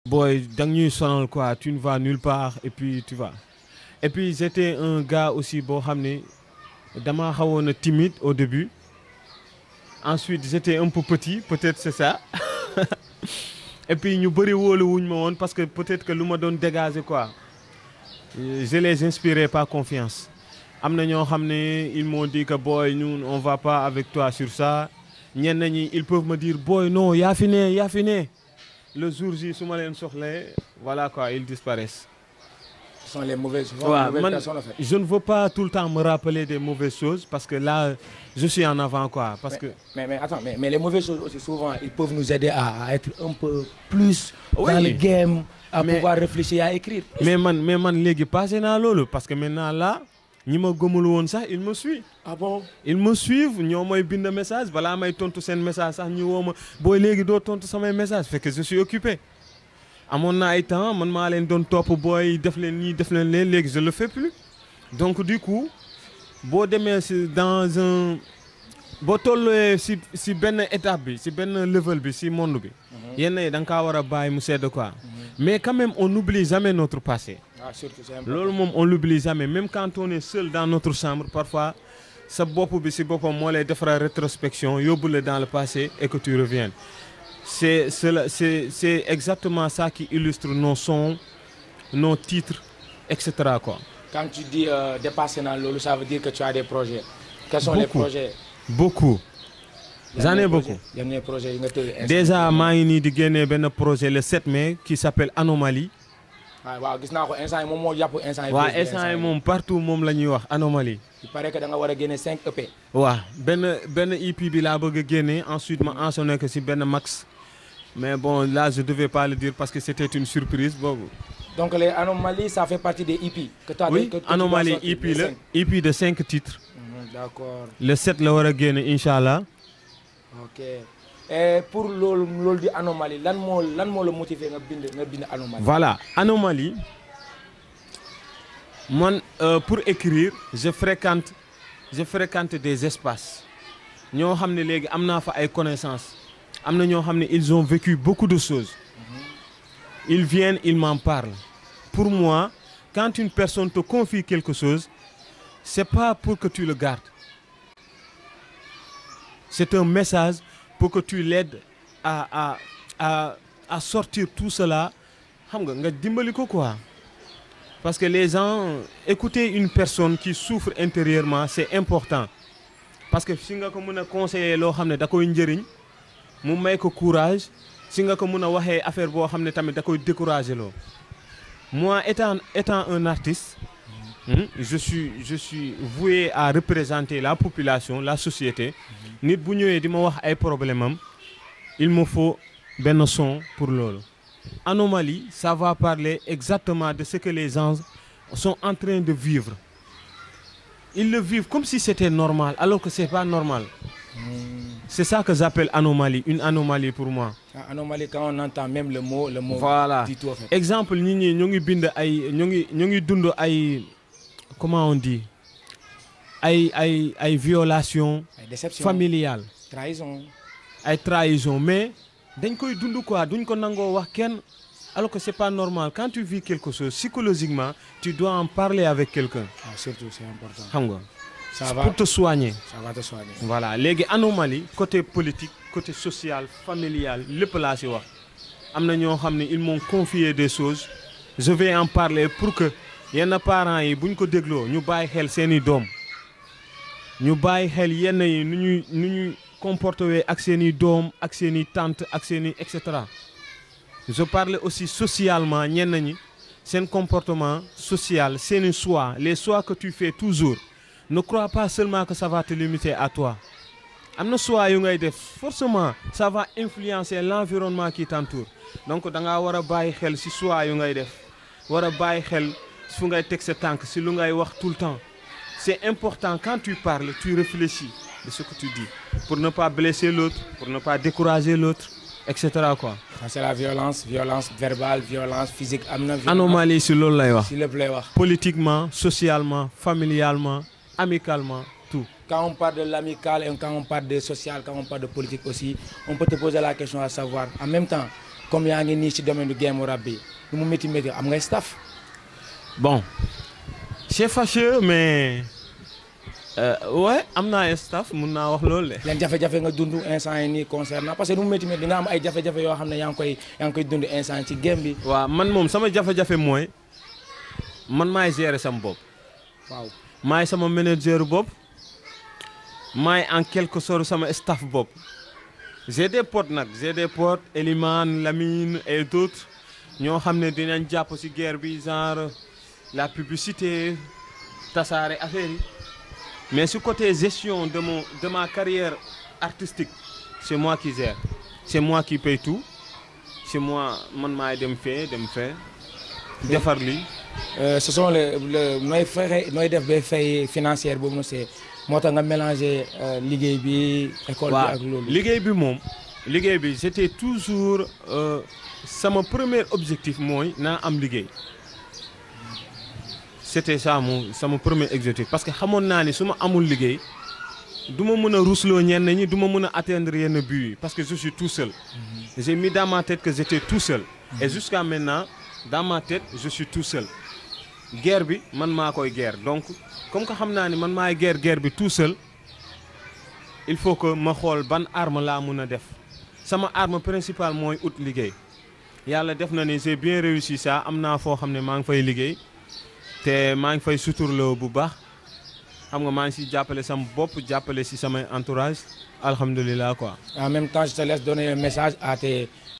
boy, dang ñuy sonal quoi, tu ne vas nulle part et puis tu vas. Et puis j'étais un gars aussi boo xam ne dama xawoon timide au début. Ensuite j'étais un peu petit, peut-être c'est ça. Et puis ñu bëri wóolu wuñ ma woon parce que peut-être que lu ma doon dégager quoi. Je les inspirais pas confiance. Am na ñoo xam ne ils m'ont dit que boy ñun on va pas avec toi sur ça. Ñenn ñi ils peuvent me dire boy non yaa fi ne. Le jour J su ma leen soxlee voilà quoi ils disparaissent. Ce sont les mauvaises personnes en fait. Je ne veux pas tout le temps me rappeler des mauvaises choses parce que là je suis en avant quoi parce que mais attends mais les mauvaises choses aussi souvent ils peuvent nous aider à être un peu plus oui, dans le game à pouvoir réfléchir à écrire. Mais man léegi passé naa loolu parce que maintenant là ñi ma gëmul woon sax ils me suivent. Ah bon? Ils me suivent ñoo may bind message balaa may tontu seen message sax ñu woo ma booy léegi doo tontu samay message fait que je suis occupé. Amoon na ay temps man maa leen doon topp booy def leen nii def leen leen léegi je le fais plus. Donc du coup boo demee si dans un boo tollee si benn étape bi si benn level bi si monde bi. yenn yi da nga kaa war a bàyyi mu sedd quoi. Mais quand même on n'oublie jamais notre passé. Ah, surtout c'est important. Loolu moom on l'oublie jamais même quand on est seul dans notre chambre parfois sa bopp bi si boppam moo lay defara rétrospection yóbbu la dans le passé et que tu reviennes. C'est exactement ça qui illustre nos sons, nos titres, etc. quoi. Quand tu dis dépasser dans l'eau, ça veut dire que tu as des projets. Quels sont les projets? Beaucoup. J'en ai beaucoup. Il y a des projets. Déjà, maa ngi nii di génne benn projet le 7 mai qui s'appelle Anomalie. waaw gis naa ko instant yi moom moo jàpp instant yi. waaw instant yi moom partout moom la ñuy wax Anomalie. il paraît que da nga war a génne 5 EP. waaw benn EP bi laa bëgg a génne ensuite ma ensonné que si benn max. Mais bon, là, je ne devais pas le dire parce que c'était une surprise. Donc, les Anomalies, ça fait partie des EP que tu as oui, Anomalie EP de 5 titres. D'accord. Le 7, le Wara Gene, Inch'Allah. Ok. Et pour l'ol de Anomalie, lan mo le motivé à bind Anomalie? Voilà, Anomalie. Moi, pour écrire, je fréquente des espaces. Nous avons des connaissances. Ils ont vécu beaucoup de choses. Ils viennent, ils m'en parlent. Pour moi, quand une personne te confie quelque chose, c'est pas pour que tu le gardes. C'est un message pour que tu l'aides à sortir tout cela. Quoi. Parce que les gens, écouter une personne qui souffre intérieurement, c'est important. Parce que si tu conseiller lo xamné da koy njëriñ mu may ko courage si nga ko mën a waxee affaire boo xam ne tamit da koy décourager loo. Moi étant un artiste je suis voué à représenter la population, la société. Nit bu ñëwee di ma wax ay problème am il me faut benn son pour loolu. Anomalie, ça va parler exactement de ce que les gens sont en train de vivre. Ils le vivent comme si c'était normal alors que c'est pas normal. C'est ça que j'appelle anomalie, une anomalie pour moi. Anomalie, quand on entend même le mot voilà. dit tout en fait. Exemple, nous avons dund ay comment on dit ay violation familiale, trahison, mais dañ koy dund quoi, duñ ko nango wax kenn alors que c'est pas normal. Quand tu vis quelque chose psychologiquement, tu dois en parler avec quelqu'un. Ah, surtout c'est important. Xam nga. Ça va pour te soigner. Ça va te soigner. Voilà, léegi anomalie côté politique, côté social, familial, lépp laa ci wax. Am na ñoo xam ne ils m'ont confié des choses. Je vais en parler pour que yenn parents yi buñ ko dégloo ñu bàyyi xel seeni doom. Ñu bàyyi xel yenn yi nu ñuy comporter ak seeni doom, ak seeni tante, ak seeni etc. Je parlais aussi socialement ñenn ñi seen comportement social, seeni choix, les choix que tu fais toujours. Ne crois pas seulement que ça va te limiter à toi. Am na choix yu ngay def forcément ça va influencer l'environnement qui t'entoure. Donc da nga war a bàyyi xel ci choix yu ngay def war a bàyyi xel fu ngay teg sa tànk ci lu ngay wax tout le temps. C'est important quand tu parles, tu réfléchis de ce que tu dis pour ne pas blesser l'autre, pour ne pas décourager l'autre, etc. quoi. C'est la violence verbale, violence physique. Anomalie ci loolu lay wax. Ci lépp lay wax. Politiquement, socialement, familialement, amicalement, tout. Quand on parle de l'amical et quand on parle de social, quand on parle de politique aussi, on peut te poser la question à savoir, en même temps, comme yaa ngi nii ci domaine du game rap bi lu mu métti métti am ngay staff. bon c'est fâcheux mais ouais am naa staff mun naa wax loolu de. yan jafe-jafe nga dund instant yi nii concernant parce que lu mu métti métti di nga am ay jafe-jafe yoo xam ne yaa ngi koy dund instant ci game bi. waaw man moom sama jafe-jafe mooy man maay gérer sama bopp. waaw maay sama manager bopp maay en quelque sorte sama staff bopp. j'ai des potes nag j'ai des potes Elimane Lamine et d'autres ñoo xam ne dinañ jàpp ci guerre bi genre la publicité tasaare affaire yi mais su côté gestion de ma carrière artistique c'est moi qui gère c'est moi qui paye tout c'est moi man maay dem fee defar lii. ce sont nooy fexe nooy def ba fay financière boobu noonu c'est moo tax nga mélanger liggéey bi école bi ak loolu. liggéey bi j'étais toujours sama premier objectif mooy naa am liggéey c'était ça sama premier objectif parce que xamoon naa ni su ma amul liggéey du ma mën a rusloo ñenn ñi du ma mën a atteindre yenn buts yi parce que je suis tout seul. J'ai mis dans ma tête que j'étais tout seul. Et jusqu'à maintenant dans ma tête je suis tout seul. guerre bi man maa koy guerre donc comme que xam naa ni man maay guerre bi tout seul il faut que ma xool ban arme laa mën a def sama arme principale mooy ut liggéey yàlla def na ni j'ai bien réussi ça am naa foo xam ne maa ngi fay liggéey te maa ngi fay suturloo bu baax xam nga maa ngi si jàppale sama bopp jàppale si samay entourage alhamdulilah quoi. En même temps je te laisse donner un message à tes